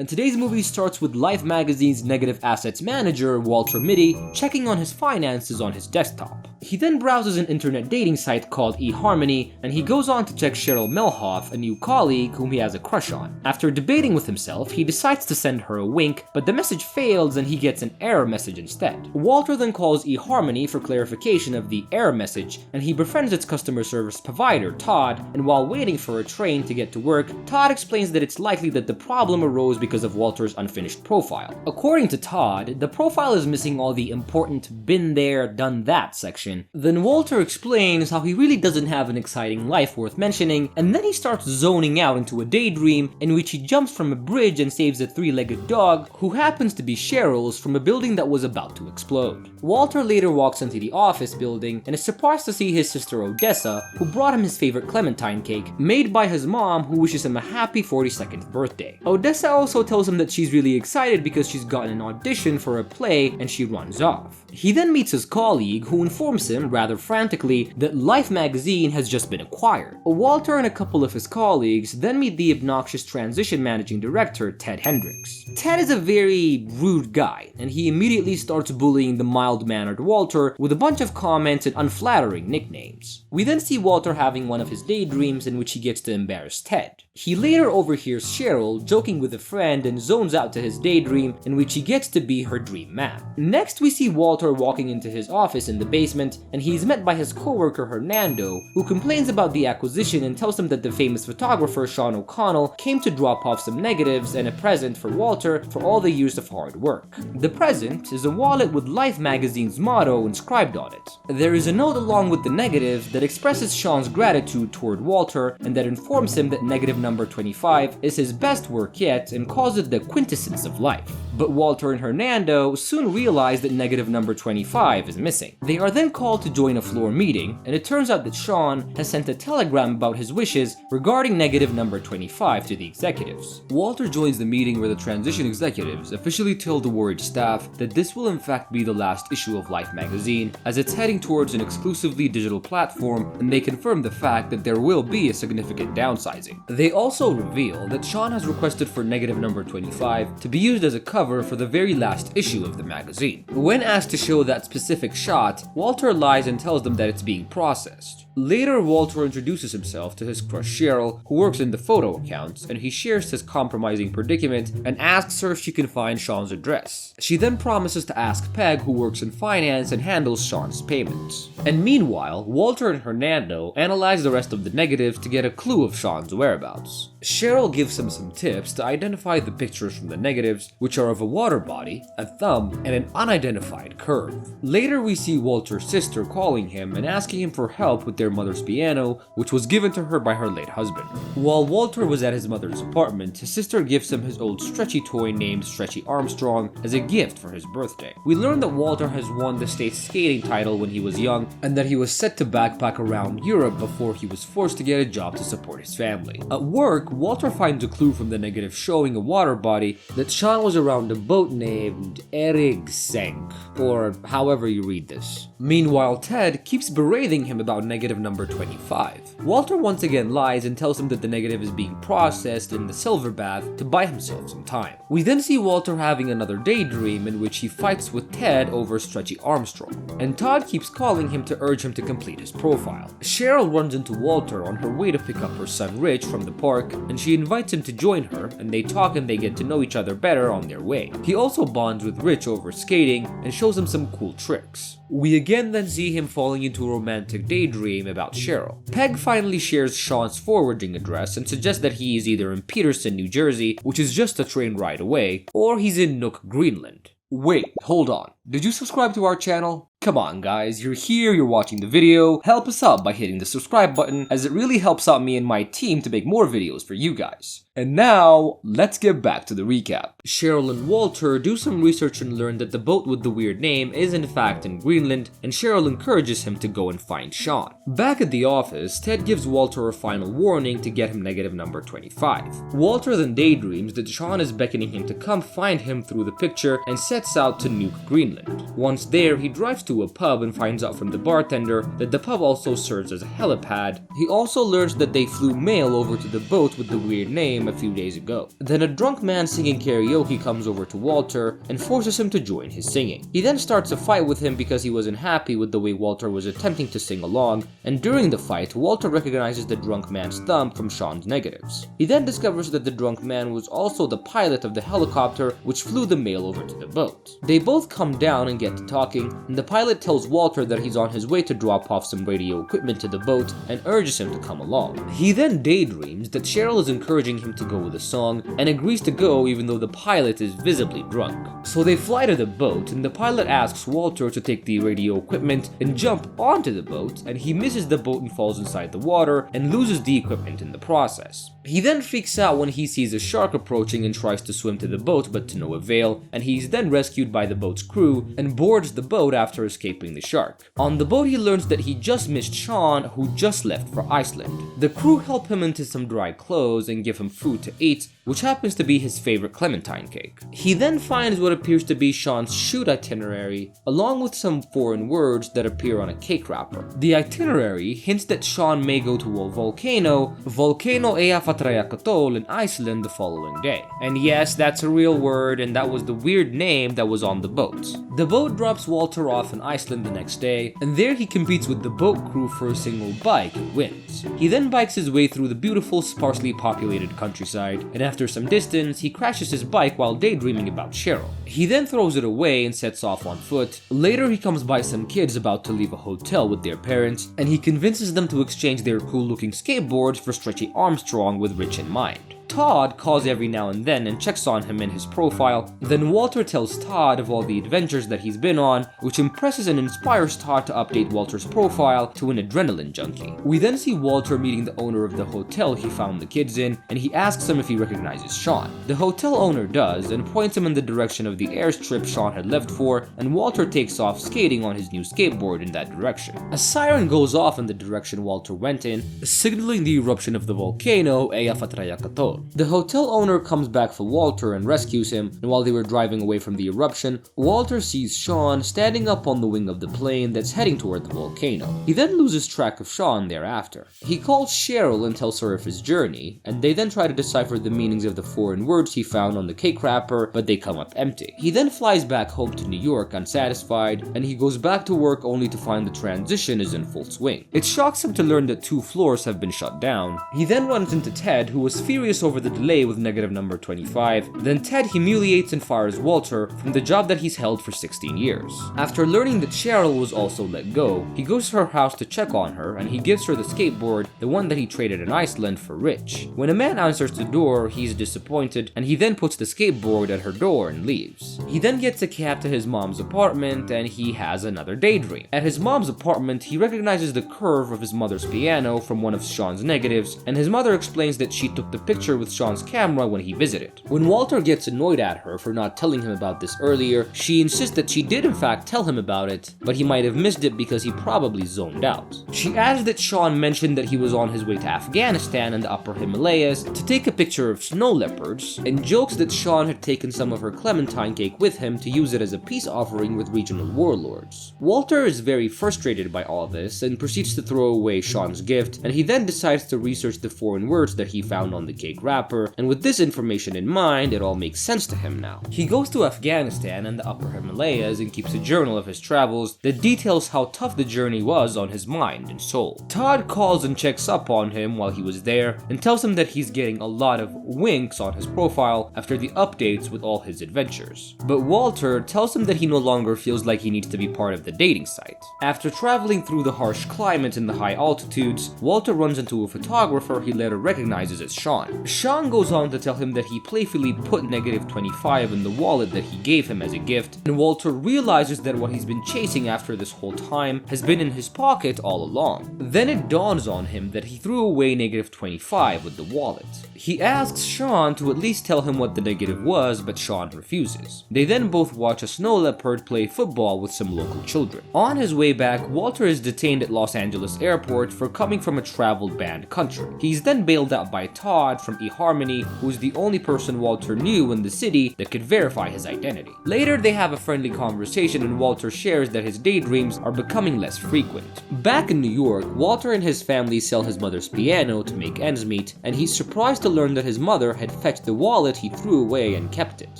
And today's movie starts with Life magazine's negative assets manager, Walter Mitty, checking on his finances on his desktop. He then browses an internet dating site called eHarmony, and he goes on to check Cheryl Melhoff, a new colleague whom he has a crush on. After debating with himself, he decides to send her a wink, but the message fails and he gets an error message instead. Walter then calls eHarmony for clarification of the error message, and he befriends its customer service provider, Todd, and while waiting for a train to get to work, Todd explains that it's likely that the problem arose because of Walter's unfinished profile. According to Todd, the profile is missing all the important been there, done that section. Then Walter explains how he really doesn't have an exciting life worth mentioning, and then he starts zoning out into a daydream in which he jumps from a bridge and saves a three-legged dog, who happens to be Cheryl's, from a building that was about to explode. Walter later walks into the office building and is surprised to see his sister Odessa, who brought him his favorite clementine cake, made by his mom, who wishes him a happy 42nd birthday. Odessa also tells him that she's really excited because she's gotten an audition for a play and she runs off. He then meets his colleague, who informs him, rather frantically, that Life magazine has just been acquired. Walter and a couple of his colleagues then meet the obnoxious transition managing director, Ted Hendricks. Ted is a very rude guy, and he immediately starts bullying the mild-mannered Walter with a bunch of comments and unflattering nicknames. We then see Walter having one of his daydreams in which he gets to embarrass Ted. He later overhears Cheryl joking with a friend and zones out to his daydream in which he gets to be her dream man. Next we see Walter walking into his office in the basement, and he's met by his coworker Hernando, who complains about the acquisition and tells him that the famous photographer Sean O'Connell came to drop off some negatives and a present for Walter for all the years of hard work. The present is a wallet with Life magazine's motto inscribed on it. There is a note along with the negative that expresses Sean's gratitude toward Walter and that informs him that negative number 25 is his best work yet and calls it the quintessence of life. But Walter and Hernando soon realize that negative number 25 is missing. They are then called to join a floor meeting, and it turns out that Sean has sent a telegram about his wishes regarding negative number 25 to the executives. Walter joins the meeting where the transition executives officially tell the worried staff that this will in fact be the last issue of Life magazine, as it's heading towards an exclusively digital platform, and they confirm the fact that there will be a significant downsizing. They also reveal that Sean has requested for negative number 25 to be used as a cover for the very last issue of the magazine. When asked to show that specific shot, Walter lies and tells them that it's being processed. Later, Walter introduces himself to his crush Cheryl, who works in the photo accounts, and he shares his compromising predicament and asks her if she can find Sean's address. She then promises to ask Peg, who works in finance and handles Sean's payments. And meanwhile, Walter and Hernando analyze the rest of the negatives to get a clue of Sean's whereabouts. Cheryl gives him some tips to identify the pictures from the negatives, which are of a water body, a thumb, and an unidentified curve. Later, we see Walter's sister calling him and asking him for help with their mother's piano, which was given to her by her late husband. While Walter was at his mother's apartment, his sister gives him his old stretchy toy named Stretchy Armstrong as a gift for his birthday. We learn that Walter has won the state skating title when he was young, and that he was set to backpack around Europe before he was forced to get a job to support his family. At work, Walter finds a clue from the negative showing a water body that Sean was around a boat named Erigsenk, or however you read this. Meanwhile, Ted keeps berating him about negative number 25. Walter once again lies and tells him that the negative is being processed in the silver bath to buy himself some time. We then see Walter having another daydream in which he fights with Ted over Stretchy Armstrong, and Todd keeps calling him to urge him to complete his profile. Cheryl runs into Walter on her way to pick up her son Rich from the park, and she invites him to join her, and they talk and they get to know each other better on their way. He also bonds with Rich over skating and shows him some cool tricks. We again then see him falling into a romantic daydream about Cheryl. Peg finally shares Sean's forwarding address and suggests that he is either in Peterson, New Jersey, which is just a train ride away, or he's in Nook, Greenland. Wait, hold on. Did you subscribe to our channel? Come on guys, you're here, you're watching the video, help us out by hitting the subscribe button, as it really helps out me and my team to make more videos for you guys. And now, let's get back to the recap. Cheryl and Walter do some research and learn that the boat with the weird name is in fact in Greenland, and Cheryl encourages him to go and find Sean. Back at the office, Ted gives Walter a final warning to get him negative number 25. Walter then daydreams that Sean is beckoning him to come find him through the picture and sets out to Nuuk, Greenland. Once there, he drives to a pub and finds out from the bartender that the pub also serves as a helipad. He also learns that they flew mail over to the boat with the weird name him a few days ago. Then a drunk man singing karaoke comes over to Walter and forces him to join his singing. He then starts a fight with him because he wasn't happy with the way Walter was attempting to sing along, and during the fight, Walter recognizes the drunk man's thumb from Sean's negatives. He then discovers that the drunk man was also the pilot of the helicopter which flew the mail over to the boat. They both come down and get to talking, and the pilot tells Walter that he's on his way to drop off some radio equipment to the boat and urges him to come along. He then daydreams that Cheryl is encouraging him to go with the song and agrees to go even though the pilot is visibly drunk. So they fly to the boat, and the pilot asks Walter to take the radio equipment and jump onto the boat, and he misses the boat and falls inside the water and loses the equipment in the process. He then freaks out when he sees a shark approaching and tries to swim to the boat, but to no avail, and he's then rescued by the boat's crew and boards the boat after escaping the shark. On the boat, he learns that he just missed Sean, who just left for Iceland. The crew help him into some dry clothes and give him food to eat, which happens to be his favorite clementine cake. He then finds what appears to be Sean's shoot itinerary, along with some foreign words that appear on a cake wrapper. The itinerary hints that Sean may go to a volcano, Volcano Eyjafjallajökull in Iceland the following day. And yes, that's a real word, and that was the weird name that was on the boat. The boat drops Walter off in Iceland the next day, and there he competes with the boat crew for a single bike and wins. He then bikes his way through the beautiful, sparsely populated countryside, and after some distance, he crashes his bike while daydreaming about Cheryl. He then throws it away and sets off on foot. Later, he comes by some kids about to leave a hotel with their parents, and he convinces them to exchange their cool-looking skateboards for Stretchy Armstrong with Rich in mind. Todd calls every now and then and checks on him in his profile. Then Walter tells Todd of all the adventures that he's been on, which impresses and inspires Todd to update Walter's profile to an adrenaline junkie. We then see Walter meeting the owner of the hotel he found the kids in, and he asks him if he recognizes Sean. The hotel owner does and points him in the direction of the airstrip Sean had left for, and Walter takes off skating on his new skateboard in that direction. A siren goes off in the direction Walter went in, signaling the eruption of the volcano Eyjafjallajökull. The hotel owner comes back for Walter and rescues him, and while they were driving away from the eruption, Walter sees Sean standing up on the wing of the plane that's heading toward the volcano. He then loses track of Sean thereafter. He calls Cheryl and tells her of his journey, and they then try to decipher the meanings of the foreign words he found on the cake wrapper, but they come up empty. He then flies back home to New York unsatisfied, and he goes back to work only to find the transition is in full swing. It shocks him to learn that 2 floors have been shut down. He then runs into Ted, who was furious over the delay with negative number 25. Then Ted humiliates and fires Walter from the job that he's held for 16 years. After learning that Cheryl was also let go, he goes to her house to check on her, and he gives her the skateboard, the one that he traded in Iceland, for Rich. When a man answers the door, he's disappointed, and he then puts the skateboard at her door and leaves. He then gets a cab to his mom's apartment, and he has another daydream. At his mom's apartment, he recognizes the curve of his mother's piano from one of Sean's negatives, and his mother explains that she took the picture with Sean's camera when he visited. When Walter gets annoyed at her for not telling him about this earlier, she insists that she did in fact tell him about it, but he might have missed it because he probably zoned out. She adds that Sean mentioned that he was on his way to Afghanistan and the upper Himalayas to take a picture of snow leopards, and jokes that Sean had taken some of her clementine cake with him to use it as a peace offering with regional warlords. Walter is very frustrated by all this and proceeds to throw away Sean's gift, and he then decides to research the foreign words that he found on the cake wrapper, and with this information in mind, it all makes sense to him now. He goes to Afghanistan and the upper Himalayas and keeps a journal of his travels that details how tough the journey was on his mind and soul. Todd calls and checks up on him while he was there and tells him that he's getting a lot of winks on his profile after the updates with all his adventures. But Walter tells him that he no longer feels like he needs to be part of the dating site. After traveling through the harsh climate and the high altitudes, Walter runs into a photographer he later recognizes as Sean. Sean goes on to tell him that he playfully put negative 25 in the wallet that he gave him as a gift, and Walter realizes that what he's been chasing after this whole time has been in his pocket all along. Then it dawns on him that he threw away negative 25 with the wallet. He asks Sean to at least tell him what the negative was, but Sean refuses. They then both watch a snow leopard play football with some local children. On his way back, Walter is detained at Los Angeles airport for coming from a travel banned country. He's then bailed out by Todd from eHarmony, who is the only person Walter knew in the city that could verify his identity. Later, they have a friendly conversation and Walter shares that his daydreams are becoming less frequent. Back in New York, Walter and his family sell his mother's piano to make ends meet, and he's surprised to learn that his mother had fetched the wallet he threw away and kept it.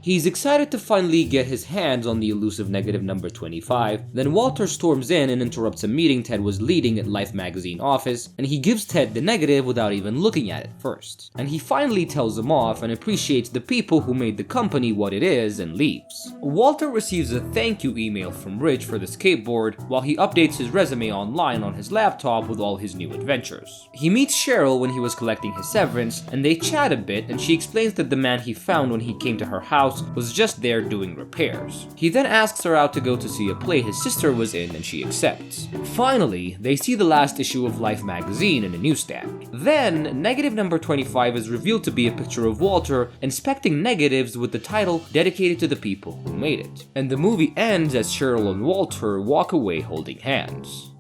He's excited to finally get his hands on the elusive negative number 25, then Walter storms in and interrupts a meeting Ted was leading at Life magazine office, and he gives Ted the negative without even looking at it first. And he finally tells him off and appreciates the people who made the company what it is and leaves. Walter receives a thank you email from Rich for the skateboard while he updates his resume online on his laptop with all his new adventures. He meets Cheryl when he was collecting his severance, and they chat a bit, and she explains that the man he found when he came to her house was just there doing repairs. He then asks her out to go to see a play his sister was in, and she accepts. Finally, they see the last issue of Life magazine in a newsstand. Then, negative number 25 is revealed to be a picture of Walter inspecting negatives with the title dedicated to the people who made it. And the movie ends as Cheryl and Walter walk away holding hands.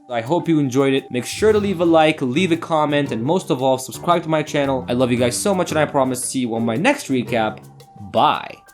I hope you enjoyed it. Make sure to leave a like, leave a comment, and most of all, subscribe to my channel. I love you guys so much, and I promise to see you on my next recap. Bye.